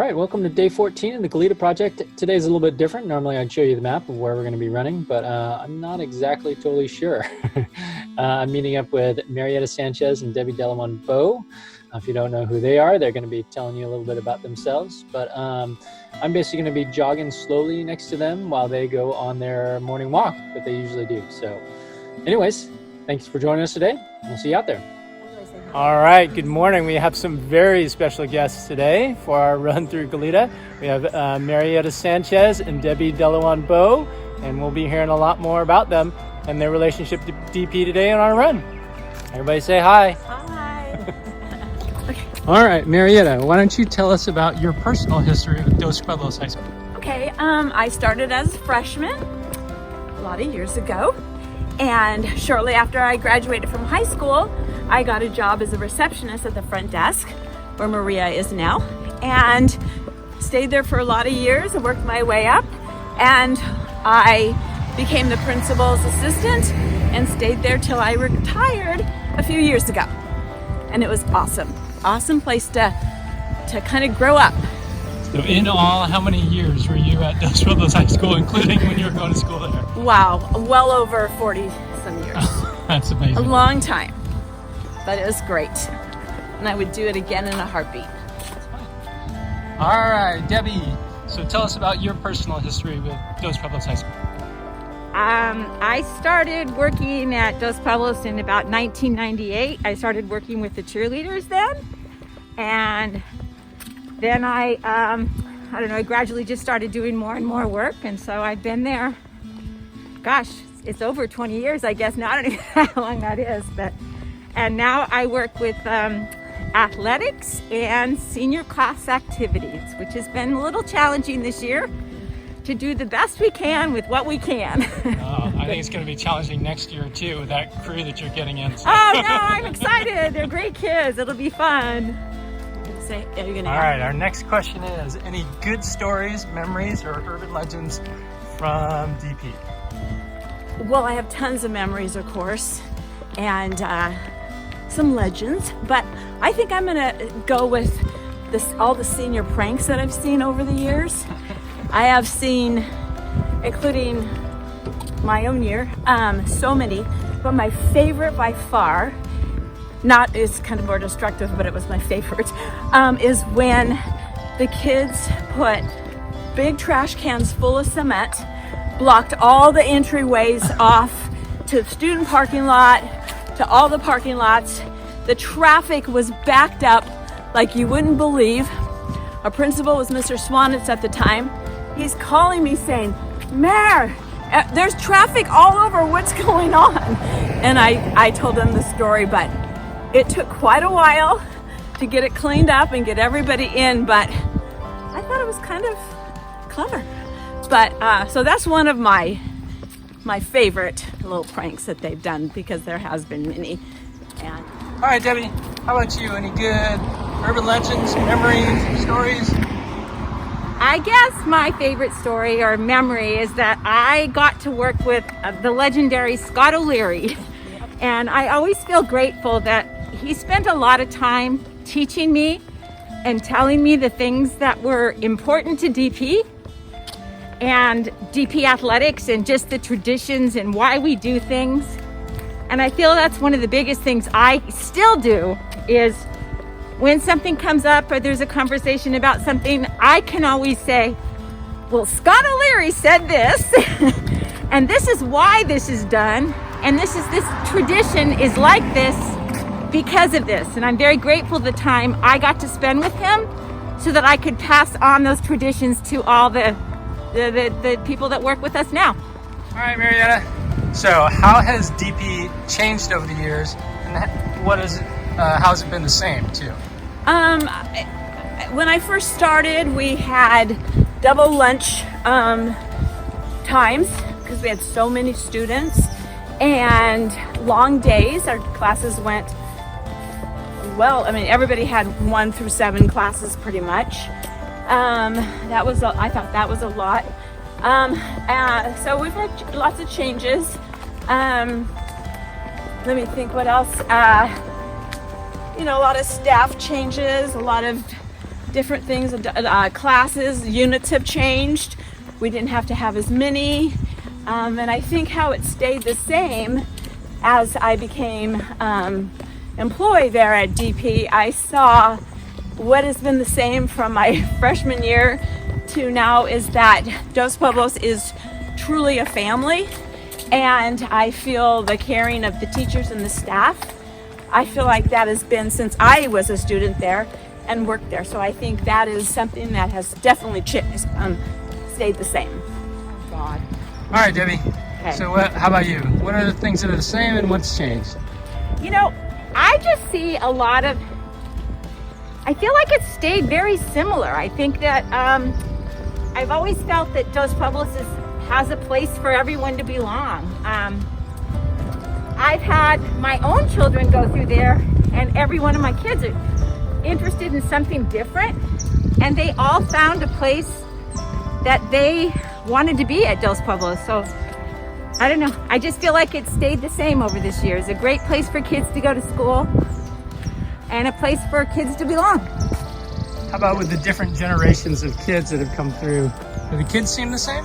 right, welcome to day 14 in the Goleta Project. Today's a little bit different. Normally I'd show you the map of where we're going to be running, but I'm not exactly totally sure. I'm meeting up with Marietta Sanchez and Debbie Dulawan Bow. If you don't know who they are, they're going to be telling you a little bit about themselves. But I'm basically going to be jogging slowly next to them while they go on their morning walk that they usually do. So anyways, thanks for joining us today. We'll see you out there. All right, good morning. We have some very special guests today for our run through Goleta. We have Marietta Sanchez and Debbie Dulawan Bow, and we'll be hearing a lot more about them and their relationship to DP today on our run. Everybody say hi. Hi. All right, Marietta, why don't you tell us about your personal history with Dos Pueblos High School? Okay, I started as a freshman a lot of years ago, and shortly after I graduated from high school, I got a job as a receptionist at the front desk, where Maria is now, and stayed there for a lot of years. I worked my way up, and I became the principal's assistant and stayed there till I retired a few years ago. And it was awesome. Awesome place to kind of grow up. So in all, how many years were you at Dos Pueblos High School, including when you were going to school there? Wow, well over 40 some years. That's amazing. A long time, but it was great. And I would do it again in a heartbeat. All right, Debbie, so tell us about your personal history with Dos Pueblos High School. I started working at Dos Pueblos in about 1998. I started working with the cheerleaders then. And then I gradually just started doing more and more work. And so I've been there, gosh, it's over 20 years, I guess. Now I don't know how long that is, and now I work with athletics and senior class activities, which has been a little challenging this year to do the best we can with what we can. I think it's going to be challenging next year too, with that crew that you're getting in. So. Oh no, I'm excited. They're great kids. It'll be fun. All right, our next question is, any good stories, memories, or urban legends from DP? Well, I have tons of memories, of course, and some legends, but I think I'm gonna go with all the senior pranks that I've seen over the years. I have seen, including my own year, so many, but my favorite by far, is kind of more destructive, but it was my favorite, is when the kids put big trash cans full of cement, blocked all the entryways off to the student parking lot, to all the parking lots. The traffic was backed up like you wouldn't believe. Our principal was Mr. Swanitz at the time. He's calling me saying, "Mayor, there's traffic all over, what's going on?" And I told him the story, but it took quite a while to get it cleaned up and get everybody in, but I thought it was kind of clever. But so that's one of my favorite little pranks that they've done, because there has been many. And all right, Debbie, how about you? Any good urban legends, memories, stories? I guess my favorite story or memory is that I got to work with the legendary Scott O'Leary. And I always feel grateful that he spent a lot of time teaching me and telling me the things that were important to DP and DP athletics and just the traditions and why we do things. And I feel that's one of the biggest things I still do, is when something comes up or there's a conversation about something, I can always say, well, Scott O'Leary said this, and this is why this is done, and this tradition is like this because of this. And I'm very grateful the time I got to spend with him so that I could pass on those traditions to all the people that work with us now. All right, Marietta. So how has DP changed over the years, and how has it been the same too? When I first started, we had double lunch times because we had so many students, and long days. Our classes went, well, everybody had 1 through 7 classes pretty much. I thought that was a lot. So we've had lots of changes. Let me think what else. A lot of staff changes, a lot of different things. Classes, units have changed. We didn't have to have as many. And I think how it stayed the same as I became employee there at DP, I saw what has been the same from my freshman year to now is that Dos Pueblos is truly a family, and I feel the caring of the teachers and the staff. I feel like that has been since I was a student there and worked there. So I think that is something that has definitely stayed the same. God. All right, Debbie. Okay. So how about you? What are the things that are the same and what's changed? You know, I just see a lot of, I feel like it's stayed very similar. I think that I've always felt that Dos Pueblos has a place for everyone to belong. I've had my own children go through there, and every one of my kids are interested in something different, and they all found a place that they wanted to be at Dos Pueblos. So I don't know, I just feel like it stayed the same over this year. It's a great place for kids to go to school and a place for kids to belong. How about with the different generations of kids that have come through? Do the kids seem the same?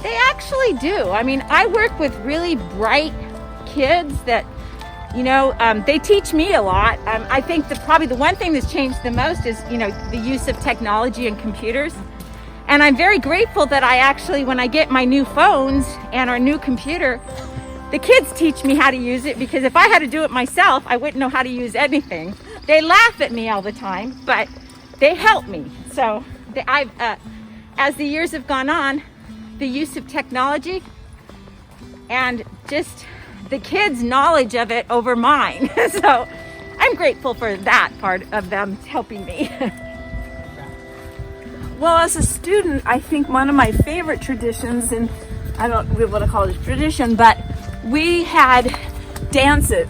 They actually do. I mean, I work with really bright kids that, you know, they teach me a lot. I think probably the one thing that's changed the most is, you know, the use of technology and computers. And I'm very grateful that I actually, when I get my new phones and our new computer, the kids teach me how to use it, because if I had to do it myself, I wouldn't know how to use anything. They laugh at me all the time, but they help me. So as the years have gone on, the use of technology and just the kids' knowledge of it over mine. So I'm grateful for that part of them helping me. Well, as a student, I think one of my favorite traditions, and I don't really want to call it a tradition, but we had dances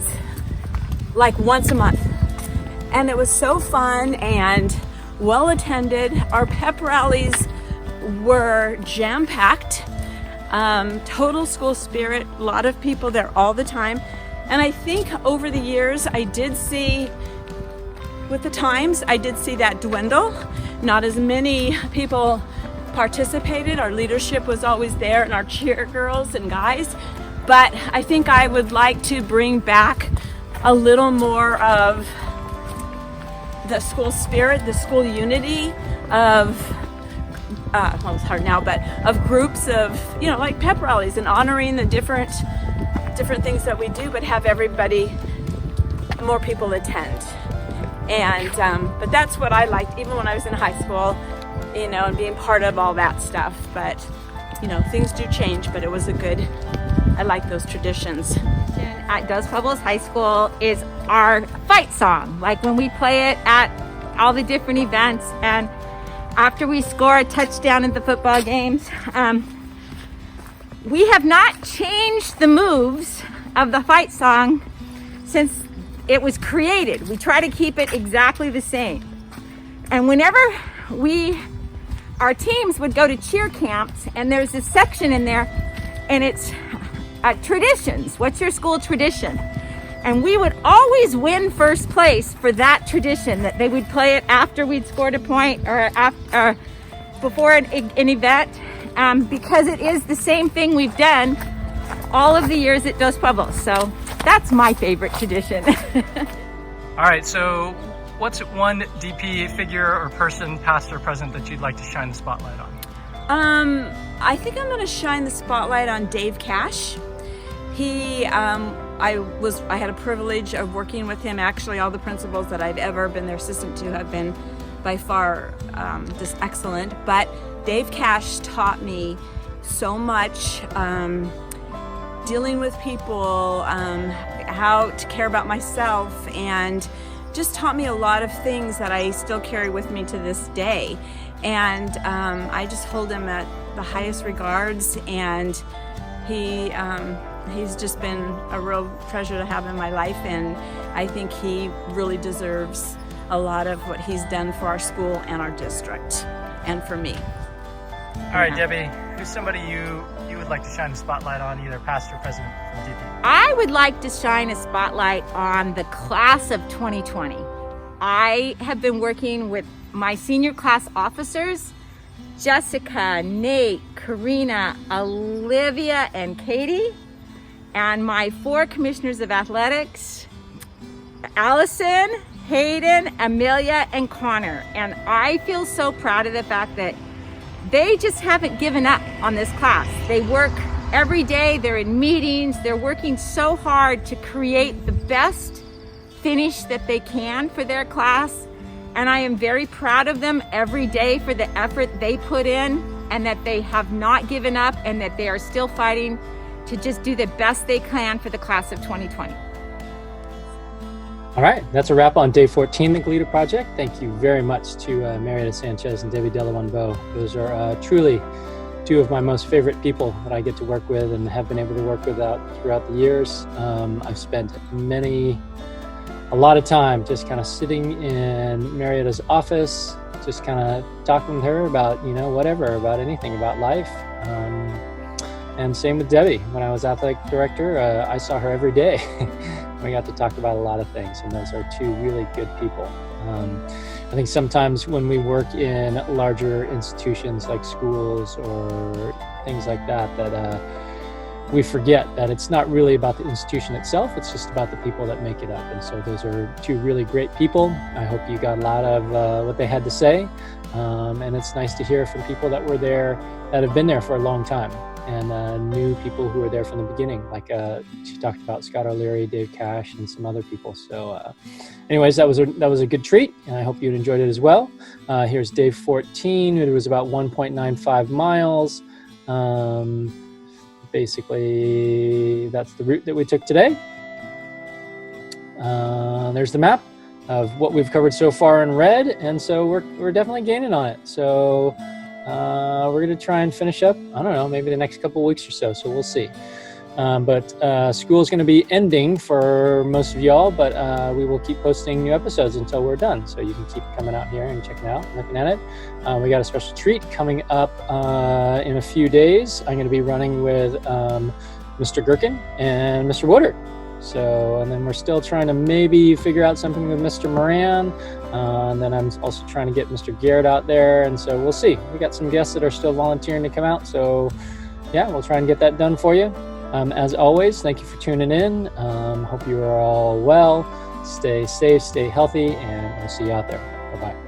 like once a month. And it was so fun and well attended. Our pep rallies were jam-packed, total school spirit, a lot of people there all the time. And I think over the years, I did see, with the times, I did see that dwindle. Not as many people participated. Our leadership was always there, and our cheer girls and guys. But I think I would like to bring back a little more of the school spirit, the school unity of, well, it's hard now, but of groups of, you know, like pep rallies, and honoring the different things that we do, but have everybody, more people attend. And but that's what I liked, even when I was in high school, you know, and being part of all that stuff. But you know, things do change, but it was I like those traditions. At Dos Pueblos High School is our fight song, like when we play it at all the different events, and after we score a touchdown at the football games. We have not changed the moves of the fight song since it was created. We try to keep it exactly the same. And whenever our teams would go to cheer camps, and there's this section in there, and it's traditions. What's your school tradition? And we would always win first place for that tradition, that they would play it after we'd scored a point or before an event, because it is the same thing we've done all of the years at Dos Pueblos. So that's my favorite tradition. All right, so what's one DP figure or person, past or present, that you'd like to shine the spotlight on? I think I'm going to shine the spotlight on Dave Cash. I had a privilege of working with him. Actually, all the principals that I've ever been their assistant to have been by far just excellent. But Dave Cash taught me so much, dealing with people, how to care about myself, and just taught me a lot of things that I still carry with me to this day. And I just hold him at the highest regards, and he's just been a real treasure to have in my life, and I think he really deserves a lot of what he's done for our school and our district, and for me. All right, Debbie, who's somebody you would like to shine the spotlight on, either past or present from DP? I would like to shine a spotlight on the class of 2020. I have been working with my senior class officers, Jessica, Nate, Karina, Olivia, and Katie, and my 4 commissioners of athletics, Allison, Hayden, Amelia, and Connor. And I feel so proud of the fact that they just haven't given up on this class. They work every day, they're in meetings, they're working so hard to create the best finish that they can for their class. And I am very proud of them every day for the effort they put in, and that they have not given up, and that they are still fighting to just do the best they can for the class of 2020. All right, that's a wrap on day 14, the Goleta Project. Thank you very much to Marietta Sanchez and Debbie Delawan. Those are truly 2 of my most favorite people that I get to work with and have been able to work with throughout the years. I've spent a lot of time just kind of sitting in Marietta's office, just kind of talking with her about, whatever, about anything, about life. And same with Debbie. When I was athletic director, I saw her every day. We got to talk about a lot of things, and those are 2 really good people. I think sometimes when we work in larger institutions like schools or things like that, we forget that it's not really about the institution itself, it's just about the people that make it up. And so those are 2 really great people. I hope you got a lot of what they had to say. And it's nice to hear from people that were there, that have been there for a long time, and new people who were there from the beginning. Like she talked about Scott O'Leary, Dave Cash, and some other people. So anyways, that was a good treat, and I hope you enjoyed it as well. Here's day 14. It was about 1.95 miles. Basically, that's the route that we took today. There's the map of what we've covered so far in red, and so we're definitely gaining on it. So we're going to try and finish up, I don't know, maybe the next couple weeks or so we'll see. But school is going to be ending for most of y'all, but we will keep posting new episodes until we're done. So you can keep coming out here and checking it out, looking at it. We got a special treat coming up in a few days. I'm going to be running with Mr. Gherkin and Mr. Woodard. So, and then we're still trying to maybe figure out something with Mr. Moran. And then I'm also trying to get Mr. Garrett out there. And so we'll see. We got some guests that are still volunteering to come out. So yeah, we'll try and get that done for you. As always, thank you for tuning in. Hope you are all well. Stay safe, stay healthy, and we'll see you out there. Bye-bye.